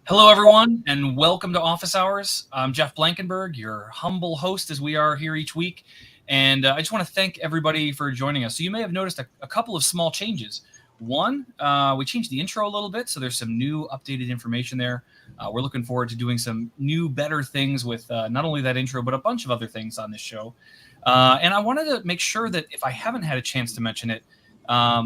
Hello, everyone, and welcome to Office Hours. I'm Jeff Blankenburg, your humble host as we are here each week. And I just want to thank everybody for joining us. So you may have noticed a couple of small changes. One, we changed the intro a little bit, so there's some new updated information there. We're looking forward to doing some new, better things with not only that intro, but a bunch of other things on this show. And I wanted to make sure that if I haven't had a chance to mention it, I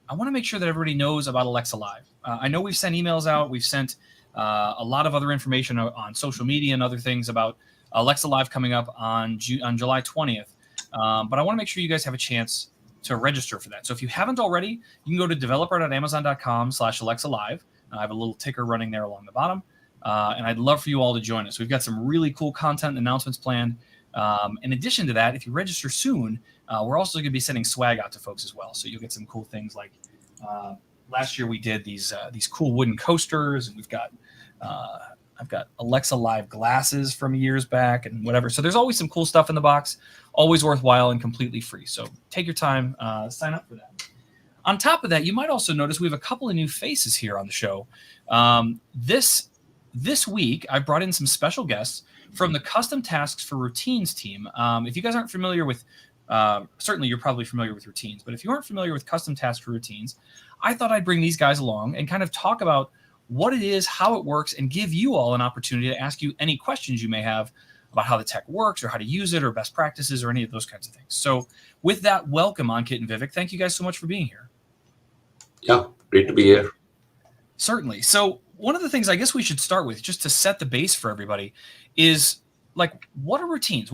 want to make sure that everybody knows about Alexa Live. I know we've sent emails out. We've sent a lot of other information on social media and other things about Alexa Live coming up on July 20th. But I want to make sure you guys have a chance to register for that. So if you haven't already, you can go to developer.amazon.com/Alexa Live. I have a little ticker running there along the bottom. And I'd love for you all to join us. We've got some really cool content and announcements planned. In addition to that, if you register soon, we're also going to be sending swag out to folks as well. So you'll get some cool things like last year we did these cool wooden coasters, and I've got Alexa Live glasses from years back and whatever. So there's always some cool stuff in the box, always worthwhile and completely free. So take your time, sign up for that. On top of that, you might also notice we have a couple of new faces here on the show. This week, I brought in some special guests from the Custom Tasks for Routines team. If you guys aren't familiar with, certainly you're probably familiar with routines, but if you aren't familiar with Custom Tasks for Routines, I thought I'd bring these guys along and kind of talk about what it is, how it works, and give you all an opportunity to ask you any questions you may have about how the tech works or how to use it or best practices or any of those kinds of things. So with that, welcome, Ankit and Vivek. Thank you guys so much for being here. Yeah, great to be here. Certainly. So one of the things I guess we should start with, just to set the base for everybody, is like, what are routines?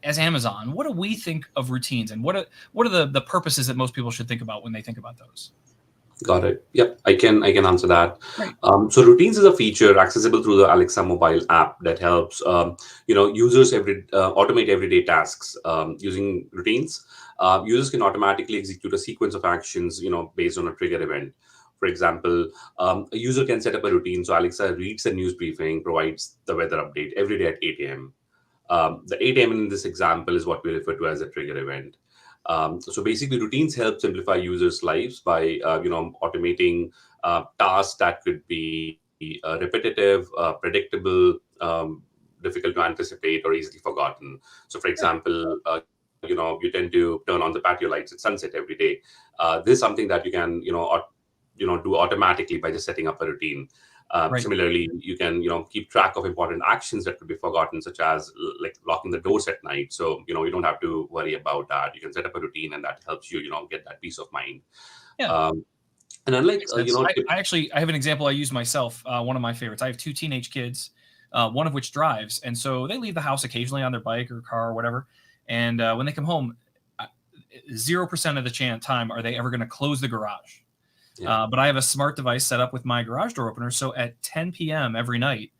As Amazon, what do we think of routines, and what are the purposes that most people should think about when they think about those? Got it. Yep, I can answer that. Right. So routines is a feature accessible through the Alexa mobile app that helps users automate everyday tasks using routines. Users can automatically execute a sequence of actions based on a trigger event. For example, a user can set up a routine so Alexa reads the news briefing, provides the weather update every day at 8 a.m. The 8 a.m. in this example is what we refer to as a trigger event. So basically, routines help simplify users' lives by automating tasks that could be repetitive, predictable, difficult to anticipate, or easily forgotten. So, for example, you tend to turn on the patio lights at sunset every day. This is something that you can do automatically by just setting up a routine. Right. Similarly, you can keep track of important actions that could be forgotten, such as like locking the doors at night. So you don't have to worry about that. You can set up a routine, and that helps you get that peace of mind. Yeah. And unlike I have an example I use myself. One of my favorites. I have two teenage kids, one of which drives, and so they leave the house occasionally on their bike or car or whatever. And when they come home, 0% of the time are they ever going to close the garage. Yeah. But I have a smart device set up with my garage door opener. So at 10 p.m. every night,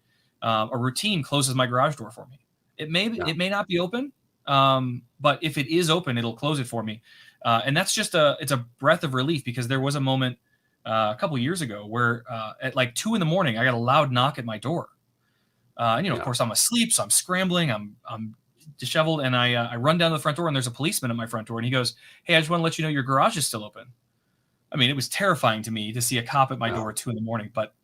a routine closes my garage door for me. It may not be open, but if it is open, it'll close it for me. And that's just it's a breath of relief, because there was a moment a couple of years ago where at like 2 a.m, I got a loud knock at my door. And of course I'm asleep, so I'm scrambling, I'm disheveled, and I run down to the front door, and there's a policeman at my front door, and he goes, "Hey, I just want to let you know your garage is still open." I mean, it was terrifying to me to see a cop at my door at 2 a.m, but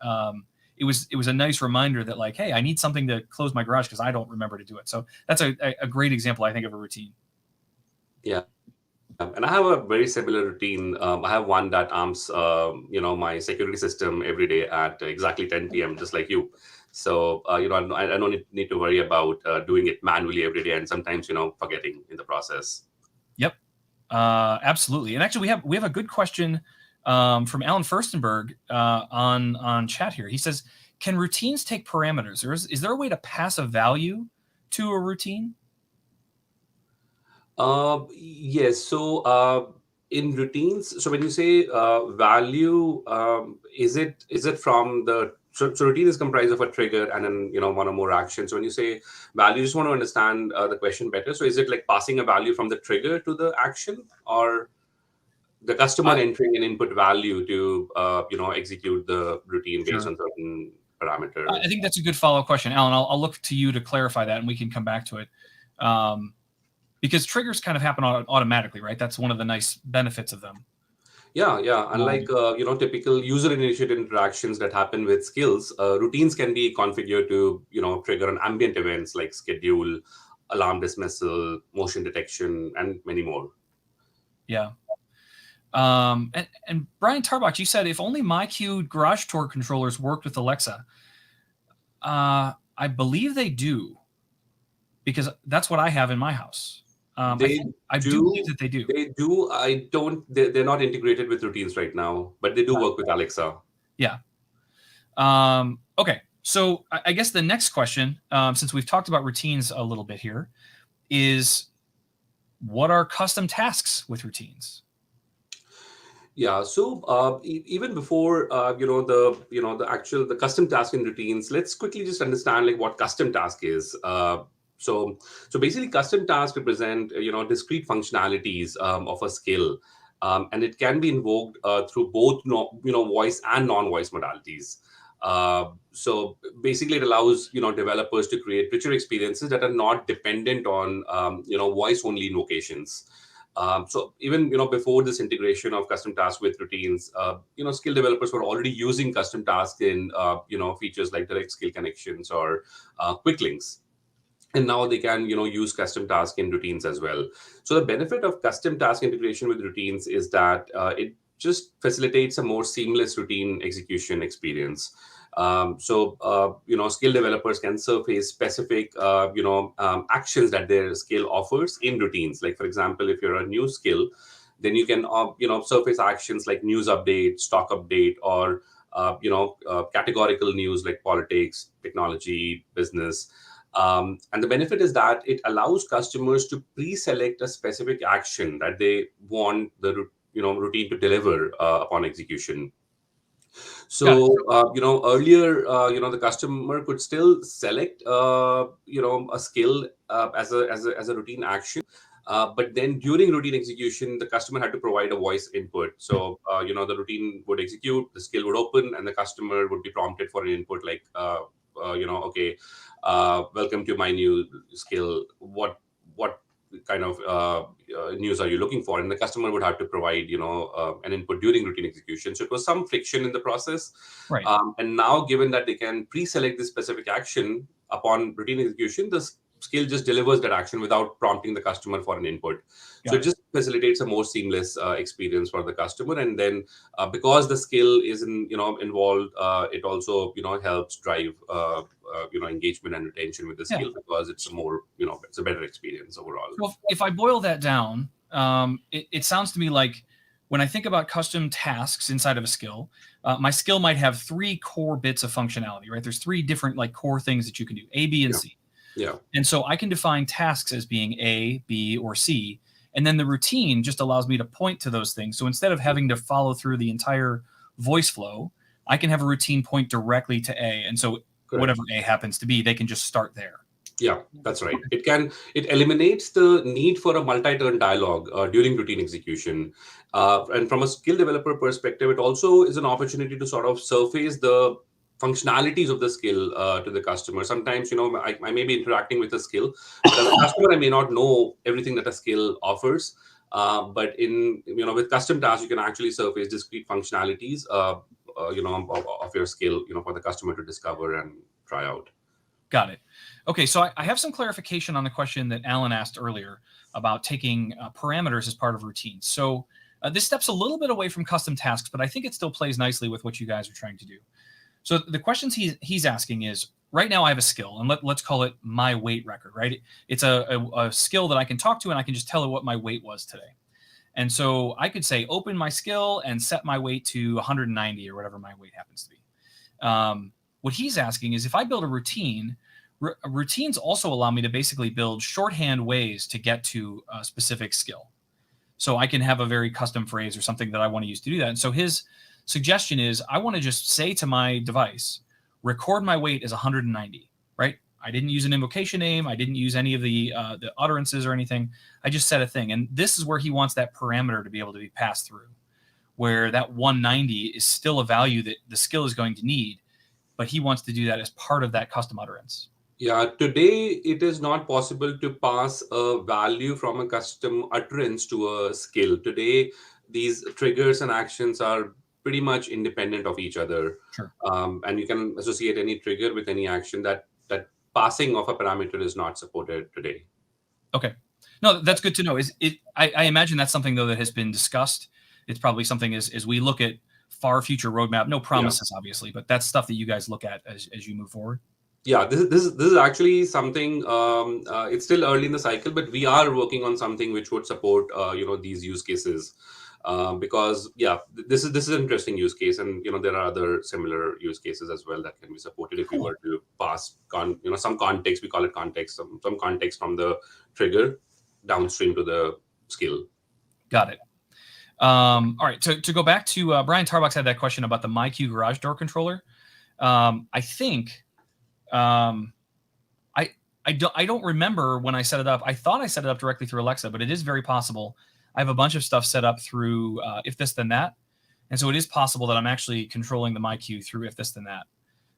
it was a nice reminder that, like, hey, I need something to close my garage because I don't remember to do it. So that's a great example, I think, of a routine. Yeah. And I have a very similar routine. I have one that arms, my security system every day at exactly 10 p.m., just like you. So, I don't need to worry about doing it manually every day, and sometimes, forgetting in the process. Yep, absolutely. And actually, we have a good question from Alan Furstenberg on chat here. He says, "Can routines take parameters, or is there a way to pass a value to a routine?" Yes. So in routines, so when you say value, is it from the so routine is comprised of a trigger and then one or more actions. So when you say value, you just want to understand the question better. So is it like passing a value from the trigger to the action, or the customer entering an input value to execute the routine based on certain parameters? I think that's a good follow-up question, Alan. I'll look to you to clarify that, and we can come back to it. Because triggers kind of happen automatically, right? That's one of the nice benefits of them. Yeah. Unlike typical user-initiated interactions that happen with skills, routines can be configured to trigger an ambient events like schedule, alarm dismissal, motion detection, and many more. Yeah. And Brian Tarbox, you said if only my Q garage door controllers worked with Alexa. I believe they do, because that's what I have in my house. They I do believe that they do. They do. I don't. They're not integrated with routines right now, but they do work with Alexa. Yeah. Okay. So I guess the next question, since we've talked about routines a little bit here, is what are custom tasks with routines? Yeah. So even before the custom task in routines, let's quickly just understand like what custom task is. So basically, custom tasks represent discrete functionalities of a skill, and it can be invoked through both voice and non-voice modalities. So basically, it allows developers to create richer experiences that are not dependent on voice only invocations. So even before this integration of custom tasks with routines, skill developers were already using custom tasks in features like direct skill connections or quick links, and now they can use custom task in routines as well. So the benefit of custom task integration with routines is that it just facilitates a more seamless routine execution experience. Skill developers can surface specific actions that their skill offers in routines. Like for example, if you're a new skill, then you can surface actions like news update, stock update, or categorical news like politics, technology, business. And the benefit is that it allows customers to pre-select a specific action that they want the routine to deliver upon execution. Got it. So earlier, the customer could still select a skill as a routine action. But then during routine execution, the customer had to provide a voice input. So, the routine would execute, the skill would open, and the customer would be prompted for an input like, okay, welcome to my new skill. What kind of news are you looking for? And the customer would have to provide, an input during routine execution. So it was some friction in the process. Right. And now, given that they can pre-select this specific action upon routine execution, the skill just delivers that action without prompting the customer for an input. So it just facilitates a more seamless experience for the customer. And then because the skill is involved, it also helps drive engagement and retention with the skill, because it's a more it's a better experience overall. Well, if I boil that down, it sounds to me like when I think about custom tasks inside of a skill, my skill might have 3 core bits of functionality, right? There's 3 different like core things that you can do, A, B, and C. Yeah. And so I can define tasks as being A, B, or C. And then the routine just allows me to point to those things. So instead of having to follow through the entire voice flow, I can have a routine point directly to A. And so whatever A happens to be, they can just start there. Yeah, that's right. It eliminates the need for a multi-turn dialogue during routine execution. And from a skill developer perspective, it also is an opportunity to sort of surface the functionalities of the skill to the customer. Sometimes, I may be interacting with a skill, but as a customer, I may not know everything that a skill offers. But with custom tasks, you can actually surface discrete functionalities, of your skill, for the customer to discover and try out. Got it. Okay, so I have some clarification on the question that Alan asked earlier about taking parameters as part of routines. So this steps a little bit away from custom tasks, but I think it still plays nicely with what you guys are trying to do. So the questions he's asking is, right now I have a skill, and let's call it my weight record, right? It's a skill that I can talk to, and I can just tell it what my weight was today. And so I could say, open my skill and set my weight to 190 or whatever my weight happens to be. What he's asking is, if I build a routine, routines also allow me to basically build shorthand ways to get to a specific skill. So I can have a very custom phrase or something that I want to use to do that. And so his suggestion is, I want to just say to my device, record my weight as 190, right? I didn't use an invocation name. I didn't use any of the utterances or anything. I just said a thing. And this is where he wants that parameter to be able to be passed through, where that 190 is still a value that the skill is going to need, but he wants to do that as part of that custom utterance. Yeah, today it is not possible to pass a value from a custom utterance to a skill. Today, these triggers and actions are pretty much independent of each other. Sure. And you can associate any trigger with any action. That passing of a parameter is not supported today. Okay. No, that's good to know. Is it? I imagine that's something though that has been discussed. It's probably something as we look at far future roadmap. No Yeah. promises, obviously, but that's stuff that you guys look at as you move forward. Yeah, this is actually something. It's still early in the cycle, but we are working on something which would support these use cases. Because yeah, this is an interesting use case, and there are other similar use cases as well that can be supported if we Cool. were to pass some context. We call it context, some context from the trigger downstream to the skill. Got it. All right. To go back to Brian Tarbox had that question about the MyQ garage door controller. I think I don't remember when I set it up. I thought I set it up directly through Alexa, but it is very possible. I have a bunch of stuff set up through If This Then That, and so it is possible that I'm actually controlling the MyQ through If This Then That.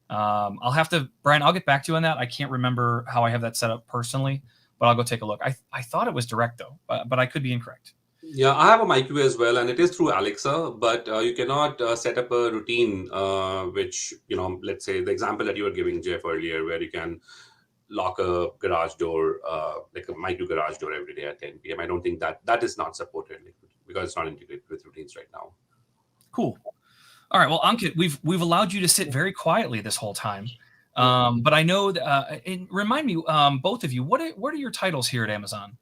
I'll have to, Brian. I'll get back to you on that. I can't remember how I have that set up personally, but I'll go take a look. I thought it was direct though, but I could be incorrect. Yeah, I have a MyQ as well, and it is through Alexa, but you cannot set up a routine, which, let's say the example that you were giving, Jeff, earlier, where you can lock a garage door, like a MyQ garage door every day at 10 p.m. I don't think that is not supported, like, because it's not integrated with routines right now. Cool. All right. Well, Ankit, we've allowed you to sit very quietly this whole time, but I know that. And remind me, both of you, what are your titles here at Amazon?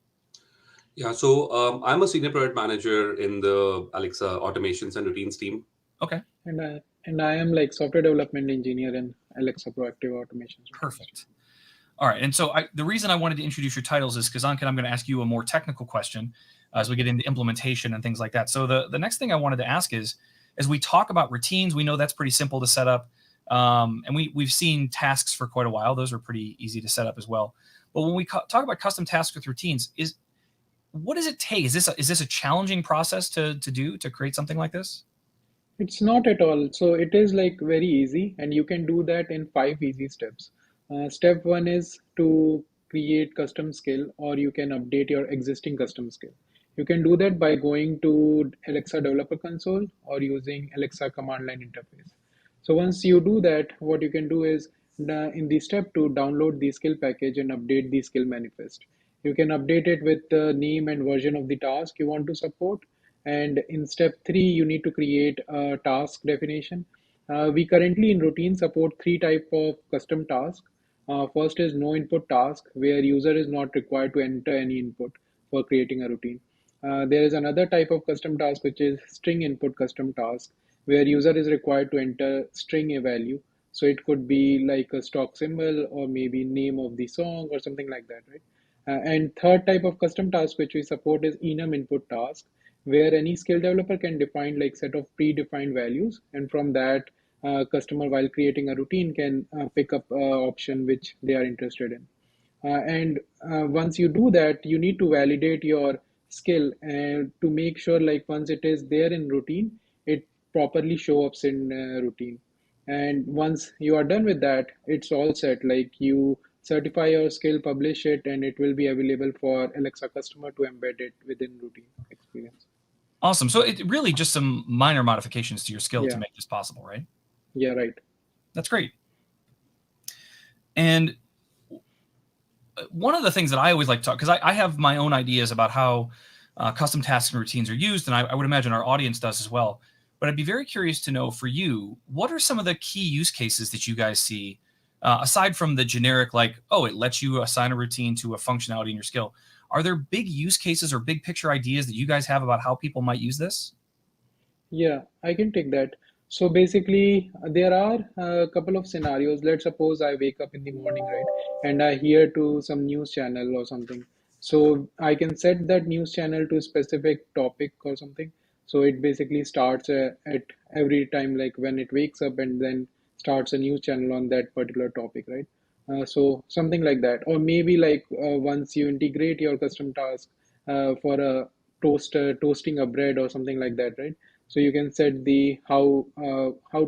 Yeah, so I'm a senior product manager in the Alexa automations and routines team. Okay. And I am like software development engineer in Alexa proactive automations. Perfect. All right. And so the reason I wanted to introduce your titles is because, Ankit, I'm going to ask you a more technical question as we get into implementation and things like that. So the next thing I wanted to ask is, as we talk about routines, we know that's pretty simple to set up. And we've seen tasks for quite a while. Those are pretty easy to set up as well. But when we talk about custom tasks with routines, what does it take? Is this a challenging process to create something like this? It's not at all. So it is like very easy, and you can do that in 5 easy steps. Step one is to create custom skill, or you can update your existing custom skill. You can do that by going to Alexa Developer Console or using Alexa command line interface. So once you do that, what you can do is in the step two, download the skill package and update the skill manifest. You can update it with the name and version of the task you want to support. And in step three, you need to create a task definition. We currently in routine support three type of custom task. First is no input task, where user is not required to enter any input for creating a routine. There is another type of custom task, which is string input custom task, where user is required to enter string a value. So it could be like a stock symbol or maybe name of the song or something like that, right? And third type of custom task which we support is enum input task, where any skill developer can define like set of predefined values, and from that, customer while creating a routine can pick up option which they are interested in. And once you do that, you need to validate your skill and to make sure like once it is there in routine, it properly show ups in routine. And once you are done with that, it's all set. Like you certify your skill, publish it, and it will be available for Alexa customer to embed it within routine experience. Awesome. So it really just some minor modifications to your skill to Yeah. make this possible, right? Yeah, right. That's great. And one of the things that I always like to talk, because I have my own ideas about how custom tasks and routines are used, and I would imagine our audience does as well. But I'd be very curious to know for you, what are some of the key use cases that you guys see, aside from the generic, like, oh, it lets you assign a routine to a functionality in your skill? Are there big use cases or big picture ideas that you guys have about how people might use this? Yeah, I can take that. So basically, there are a couple of scenarios. Let's suppose I wake up in the morning, right, and I hear to some news channel or something. So I can set that news channel to a specific topic or something. So it basically starts at every time, like when it wakes up, and then starts a news channel on that particular topic, right? So something like that, or maybe like once you integrate your custom task for a toasting a bread or something like that, right? So you can set the how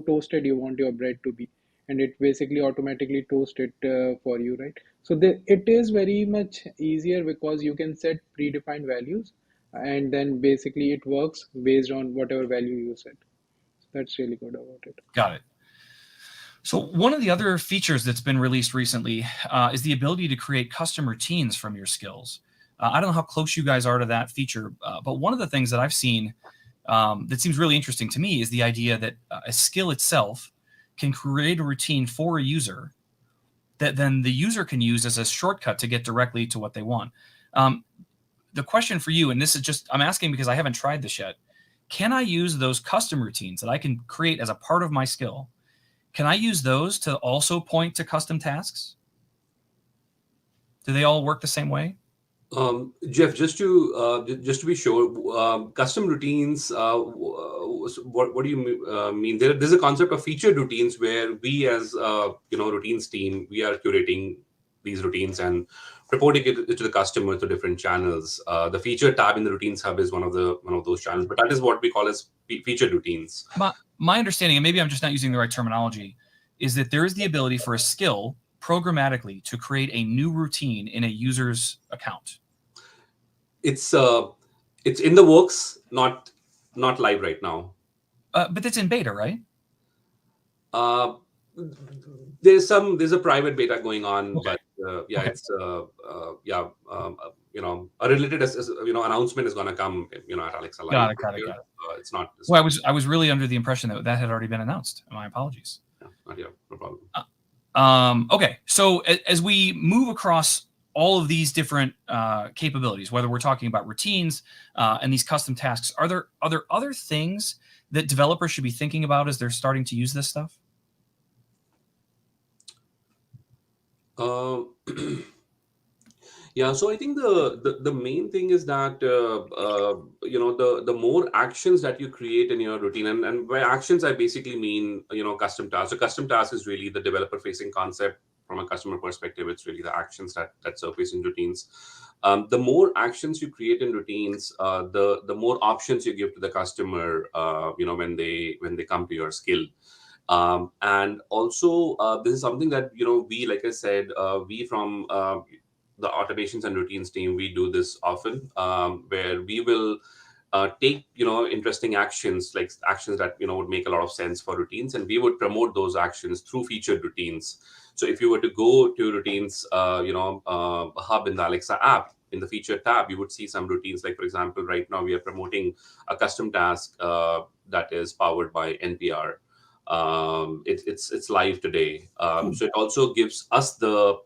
toasted you want your bread to be, and it basically automatically toast it for you, right? So it is very much easier because you can set predefined values. and then basically it works based on whatever value you set. That's really good about it. Got it. So one of the other features that's been released recently is the ability to create custom routines from your skills. I don't know how close you guys are to that feature, but one of the things that I've seen that seems really interesting to me is the idea that a skill itself can create a routine for a user that then the user can use as a shortcut to get directly to what they want. The question for you, and this is just, I'm asking because I haven't tried this yet, can I use those custom routines that I can create as a part of my skill? Can I use those to also point to custom tasks? Do they all work the same way? Jeff, just to be sure, custom routines. What do you mean? There's a concept of featured routines where we, as routines team, we are curating these routines and reporting it to the customer through different channels. The feature tab in the routines hub is one of those channels, but that is what we call as featured routines. My understanding, and maybe I'm just not using the right terminology, is that there is the ability for a skill programmatically to create a new routine in a user's account. It's in the works, not live right now. But it's in beta, right? There's a private beta going on, Okay. but Okay. it's a related announcement is going to come at Alexa Live. Got it. It's not. Well, I was really under the impression that had already been announced. My apologies. Not yet, no problem. Okay, so as we move across all of these different capabilities, whether we're talking about routines and these custom tasks, are there other things that developers should be thinking about as they're starting to use this stuff? Yeah, so I think the main thing is that the more actions that you create in your routine, and by actions I basically mean custom tasks. So custom task is really the developer facing concept. From a customer perspective, it's really the actions that surface in routines. The more actions you create in routines, the more options you give to the customer. When they come to your skill. And also, this is something that we, like I said, we from the automations and routines team, we do this often, where we will take interesting actions, like actions that would make a lot of sense for routines, and we would promote those actions through featured routines. So if you were to go to routines, hub in the Alexa app, in the featured tab, you would see some routines. Like, for example, right now we are promoting a custom task that is powered by NPR. It's live today. So it also gives us the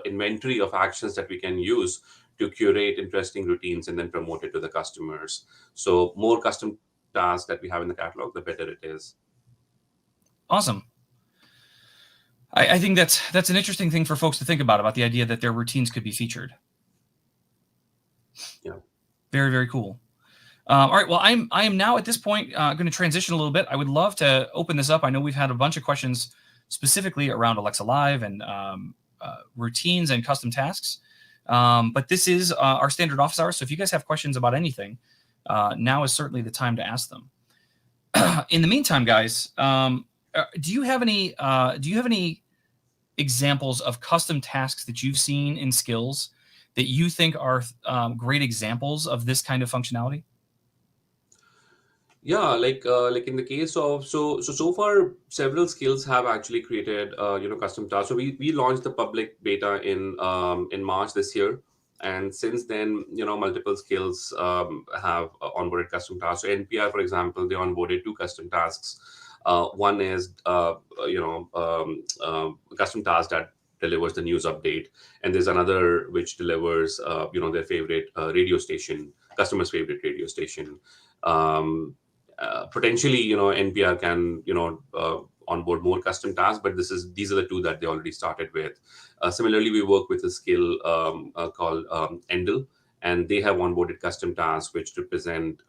inventory of actions that we can use to curate interesting routines and then promote it to the customers. So more custom tasks that we have in the catalog, the better it is. Awesome. I think that's an interesting thing for folks to think about the idea that their routines could be featured. Yeah. Very, very cool. All right. Well, I am now at this point going to transition a little bit. I would love to open this up. I know we've had a bunch of questions specifically around Alexa Live and routines and custom tasks. But this is our standard office hours. So if you guys have questions about anything, now is certainly the time to ask them. In the meantime, guys, do you have any examples of custom tasks that you've seen in skills that you think are great examples of this kind of functionality? Yeah, like in the case of so far several skills have actually created custom tasks. So we launched the public beta in March this year, and since then multiple skills have onboarded custom tasks. So NPR, for example, they onboarded 2 custom tasks. One is custom task that delivers the news update, and there's another which delivers their favorite radio station, customer's favorite radio station. Potentially, NPR can onboard more custom tasks, but these are the 2 that they already started with. Similarly, we work with a skill called Endel, and they have onboarded custom tasks which represent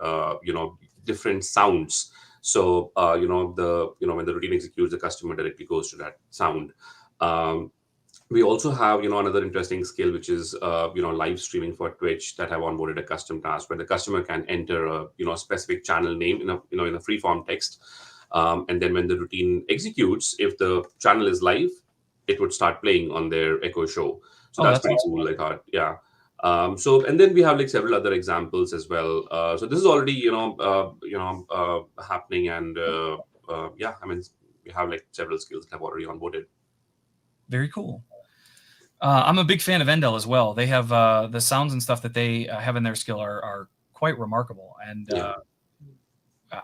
different sounds. So when the routine executes, the customer directly goes to that sound. We also have another interesting skill, which is live streaming for Twitch, that have onboarded a custom task where the customer can enter a specific channel name in a free form text, and then when the routine executes, if the channel is live, it would start playing on their Echo Show. So that's pretty Awesome. cool, I thought. Yeah. So, and then we have like several other examples as well. So this is already happening, and yeah, I mean, we have like several skills that have already onboarded. Very cool. I'm a big fan of Endel as well. They have the sounds and stuff that they have in their skill are quite remarkable. And Yeah.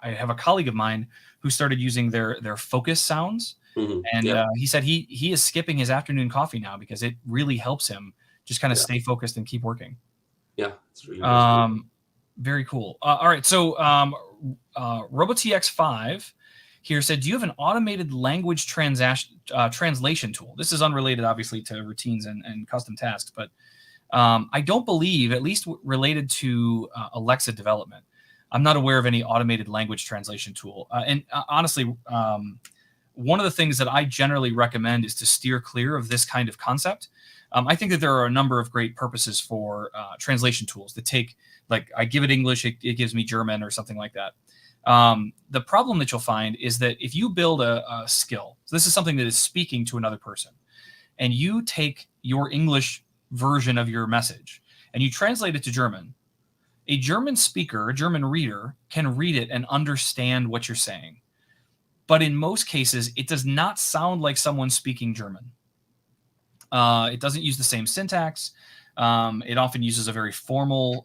I have a colleague of mine who started using their focus sounds, and Yeah. he said he is skipping his afternoon coffee now because it really helps him just kind of stay focused and keep working. Yeah, it's really interesting. Very cool. All right, so RoboTX5 here said, do you have an automated language translation tool? This is unrelated, obviously, to routines and custom tasks, but I don't believe, at least related to Alexa development, I'm not aware of any automated language translation tool. And honestly, one of the things that I generally recommend is to steer clear of this kind of concept. I think that there are a number of great purposes for translation tools that take, like, I give it English, it gives me German or something like that. The problem that you'll find is that if you build a skill, so this is something that is speaking to another person, and you take your English version of your message and you translate it to German, a German speaker, a German reader can read it and understand what you're saying. But in most cases, it does not sound like someone speaking German. It doesn't use the same syntax. It often uses a very formal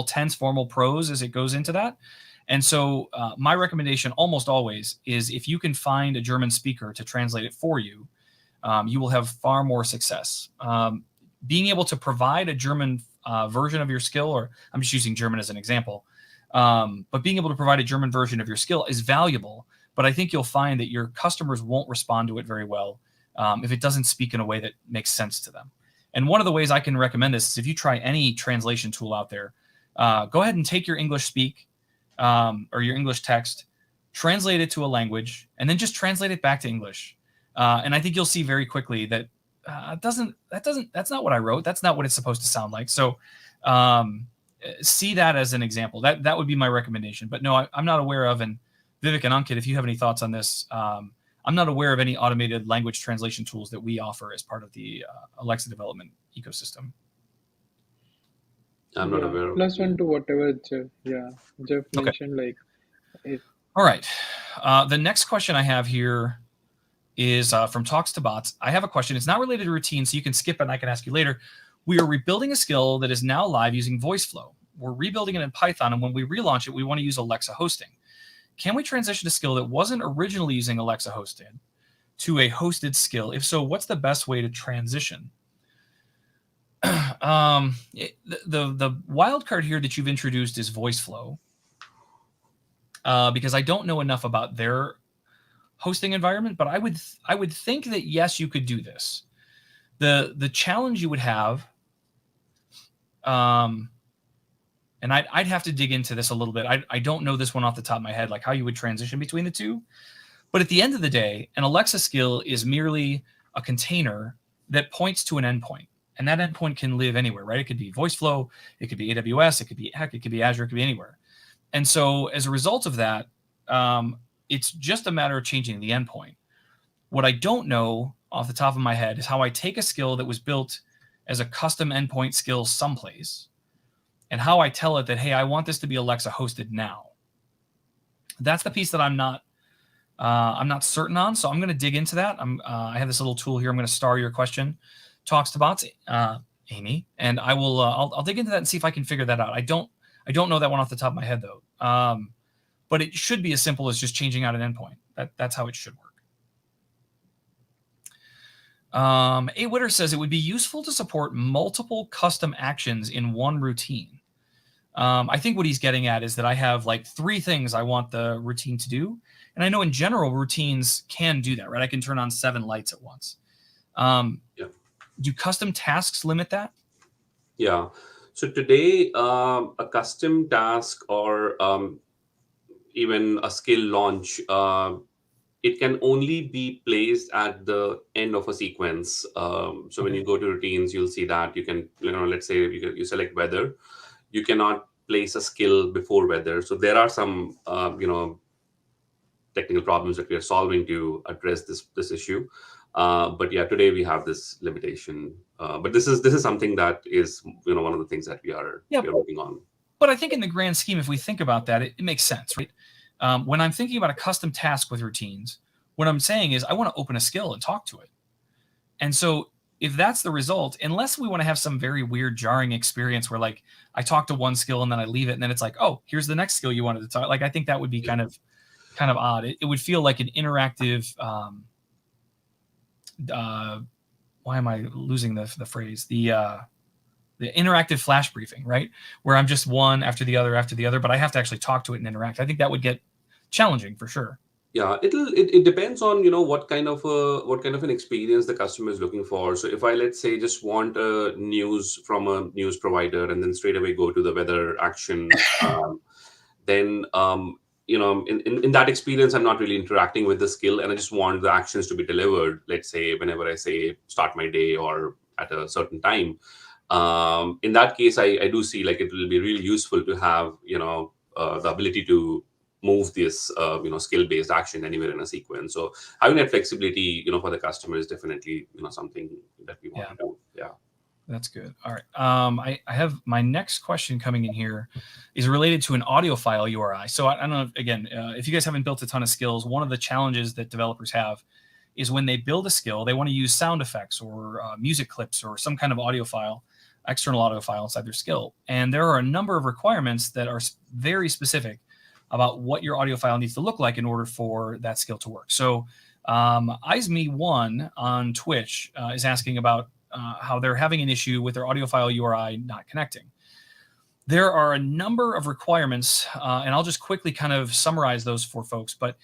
tense, formal prose as it goes into that. And so my recommendation almost always is, if you can find a German speaker to translate it for you, you will have far more success. Being able to provide a German version of your skill, or I'm just using German as an example, but being able to provide a German version of your skill is valuable. But I think you'll find that your customers won't respond to it very well if it doesn't speak in a way that makes sense to them. And one of the ways I can recommend this is, if you try any translation tool out there, go ahead and take your English speak or your English text, translate it to a language, and then just translate it back to English. And I think you'll see very quickly that that's not what I wrote. That's not what it's supposed to sound like. So see that as an example. That would be my recommendation. But no, I'm not aware of, and Vivek and Ankit, if you have any thoughts on this, I'm not aware of any automated language translation tools that we offer as part of the Alexa development ecosystem. I'm not aware of. Plus one to whatever Jeff mentioned. Like, all right. The next question I have here is from Talks to Bots. I have a question. It's not related to routine, so you can skip it and I can ask you later. We are rebuilding a skill that is now live using VoiceFlow. We're rebuilding it in Python, and when we relaunch it, we want to use Alexa hosting. Can we transition a skill that wasn't originally using Alexa hosted to a hosted skill? If so, what's the best way to transition? The wild card here that you've introduced is VoiceFlow, because I don't know enough about their hosting environment, but I would think that yes, you could do this. The challenge you would have, and I'd have to dig into this a little bit. I don't know this one off the top of my head, like how you would transition between the two. But at the end of the day, an Alexa skill is merely a container that points to an endpoint. And that endpoint can live anywhere, right? It could be VoiceFlow, it could be AWS, it could be Azure, it could be anywhere. And so as a result of that, it's just a matter of changing the endpoint. What I don't know off the top of my head is how I take a skill that was built as a custom endpoint skill someplace, and how I tell it that, hey, I want this to be Alexa hosted now. That's the piece that I'm not certain on. So I'm going to dig into that. I have this little tool here. I'm going to star your question, Talks to Bots, Amy, and I will. I'll dig into that and see if I can figure that out. I don't know that one off the top of my head though. But it should be as simple as just changing out an endpoint. That's how it should work. A. Witter says it would be useful to support multiple custom actions in one routine. I think what he's getting at is that I have like 3 things I want the routine to do. And I know in general, routines can do that, right? I can turn on 7 lights at once. Do custom tasks limit that? Yeah. So today, a custom task or even a skill launch, it can only be placed at the end of a sequence. So when you go to routines, you'll see that you can, let's say you select weather, you cannot place a skill before weather. So there are some, technical problems that we are solving to address this issue. But yeah, today we have this limitation. But this is something that is one of the things that we are working on. But I think in the grand scheme, if we think about that, it makes sense, right? When I'm thinking about a custom task with routines, what I'm saying is I want to open a skill and talk to it. And so if that's the result, unless we want to have some very weird, jarring experience where like I talk to one skill and then I leave it, and then it's like, oh, here's the next skill you wanted to talk. Like I think that would be kind of odd. It would feel like an interactive. Why am I losing the phrase? The interactive flash briefing, right? Where I'm just one after the other, but I have to actually talk to it and interact. I think that would get challenging for sure. Yeah, it depends on what kind of an experience the customer is looking for. So if I, let's say, just want news from a news provider and then straight away go to the weather action, then in that experience I'm not really interacting with the skill, and I just want the actions to be delivered. Let's say whenever I say start my day or at a certain time. In that case, I do see like it will be really useful to have the ability to move this skill-based action anywhere in a sequence. So having that flexibility for the customer is definitely something that we want to do. Yeah, that's good. All right, I have my next question coming in here is related to an audio file URI. So I don't know, again, if you guys haven't built a ton of skills, one of the challenges that developers have is when they build a skill, they want to use sound effects or music clips or some kind of audio file, external audio file inside their skill. And there are a number of requirements that are very specific about what your audio file needs to look like in order for that skill to work. So EisMe1 on Twitch is asking about how they're having an issue with their audio file URI not connecting. There are a number of requirements, and I'll just quickly kind of summarize those for folks, but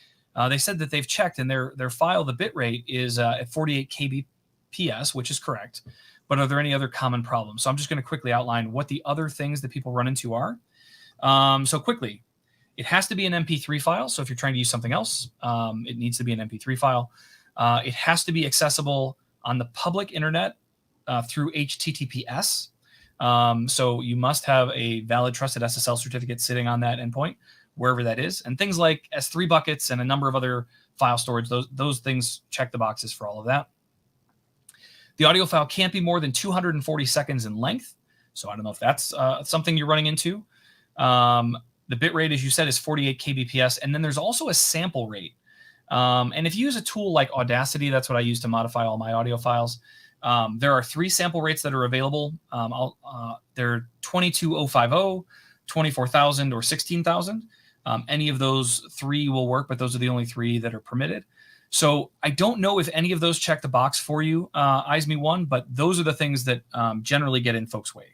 they said that they've checked and their file, the bitrate is at 48 kbps, which is correct. But are there any other common problems? So I'm just going to quickly outline what the other things that people run into are. So quickly, it has to be an MP3 file. So if you're trying to use something else, it needs to be an MP3 file. It has to be accessible on the public internet through HTTPS. So you must have a valid trusted SSL certificate sitting on that endpoint, wherever that is. And things like S3 buckets and a number of other file storage, those things check the boxes for all of that. The audio file can't be more than 240 seconds in length. So I don't know if that's something you're running into. The bit rate, as you said, is 48 kbps. And then there's also a sample rate. And if you use a tool like Audacity, that's what I use to modify all my audio files. There are 3 sample rates that are available. They're 22050, 24,000, or 16,000. Any of those 3 will work, but those are the only 3 that are permitted. So I don't know if any of those check the box for you, EisMe1, but those are the things that generally get in folks' way.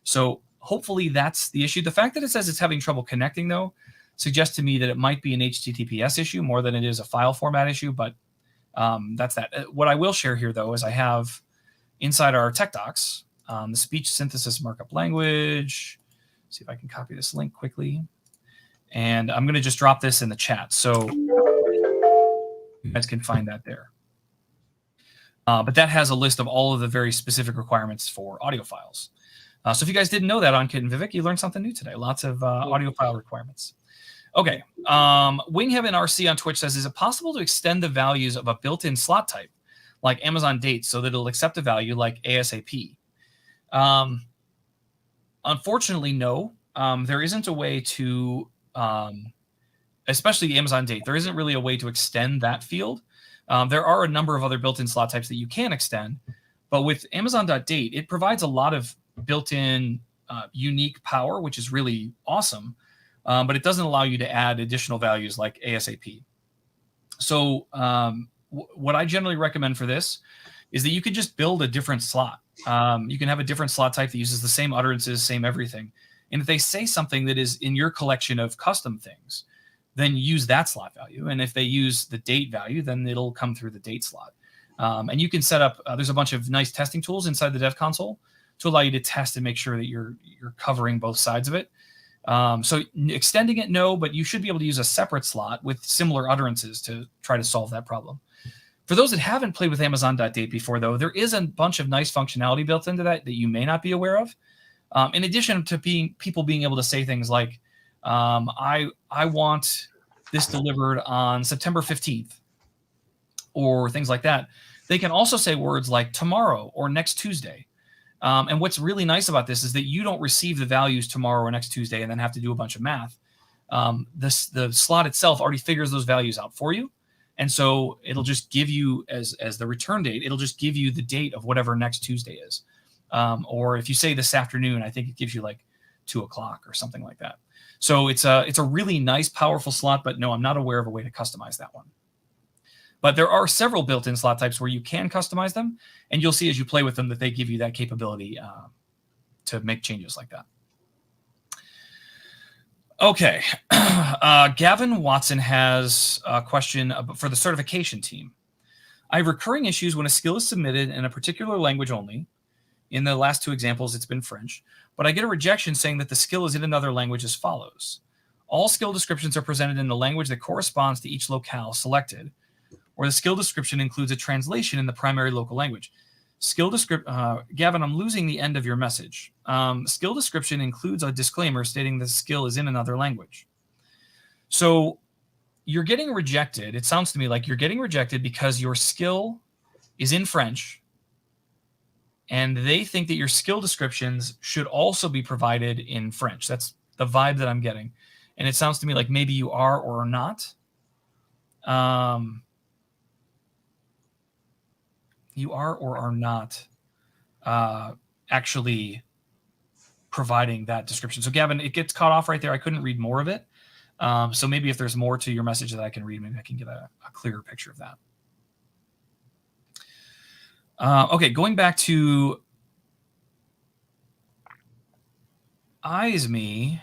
So hopefully that's the issue. The fact that it says it's having trouble connecting, though, suggests to me that it might be an HTTPS issue more than it is a file format issue, but that's that. What I will share here, though, is I have inside our tech docs, the speech synthesis markup language. See if I can copy this link quickly. And I'm going to just drop this in the chat. So you guys can find that there. But that has a list of all of the very specific requirements for audio files. So if you guys didn't know that on Kit and Vivek, you learned something new today. Lots of audio file requirements. Okay. Wingheaven RC on Twitch says, is it possible to extend the values of a built-in slot type like Amazon Dates so that it'll accept a value like ASAP? Unfortunately, no. There isn't a way to, especially Amazon Date, there isn't really a way to extend that field. There are a number of other built-in slot types that you can extend, but with Amazon.date, it provides a lot of built-in unique power, which is really awesome, but it doesn't allow you to add additional values like ASAP. So what I generally recommend for this is that you could just build a different slot. You can have a different slot type that uses the same utterances, same everything. And if they say something that is in your collection of custom things, then use that slot value. And if they use the date value, then it'll come through the date slot. And you can set up, there's a bunch of nice testing tools inside the dev console to allow you to test and make sure that you're covering both sides of it. So extending it, no, but you should be able to use a separate slot with similar utterances to try to solve that problem. For those that haven't played with Amazon.date before, though, there is a bunch of nice functionality built into that you may not be aware of. In addition to people being able to say things like, I want this delivered on September 15th, or things like that. They can also say words like tomorrow or next Tuesday. And what's really nice about this is that you don't receive the values tomorrow or next Tuesday and then have to do a bunch of math. The slot itself already figures those values out for you. And so it'll just give you, as the return date, it'll just give you the date of whatever next Tuesday is. Or if you say this afternoon, I think it gives you like 2 o'clock or something like that. So it's a really nice, powerful slot, but no, I'm not aware of a way to customize that one. But there are several built-in slot types where you can customize them, and you'll see as you play with them that they give you that capability to make changes like that. Okay. Gavin Watson has a question for the certification team. I have recurring issues when a skill is submitted in a particular language only. In the last 2 examples, it's been French, but I get a rejection saying that the skill is in another language as follows. All skill descriptions are presented in the language that corresponds to each locale selected, or the skill description includes a translation in the primary local language. Gavin, I'm losing the end of your message. Skill description includes a disclaimer stating the skill is in another language. So you're getting rejected. It sounds to me like you're getting rejected because your skill is in French, and they think that your skill descriptions should also be provided in French. That's the vibe that I'm getting. And it sounds to me like maybe you are or are not. You are or are not actually providing that description. So Gavin, it gets cut off right there. I couldn't read more of it. So maybe if there's more to your message that I can read, maybe I can get a clearer picture of that. Okay, going back to ISME,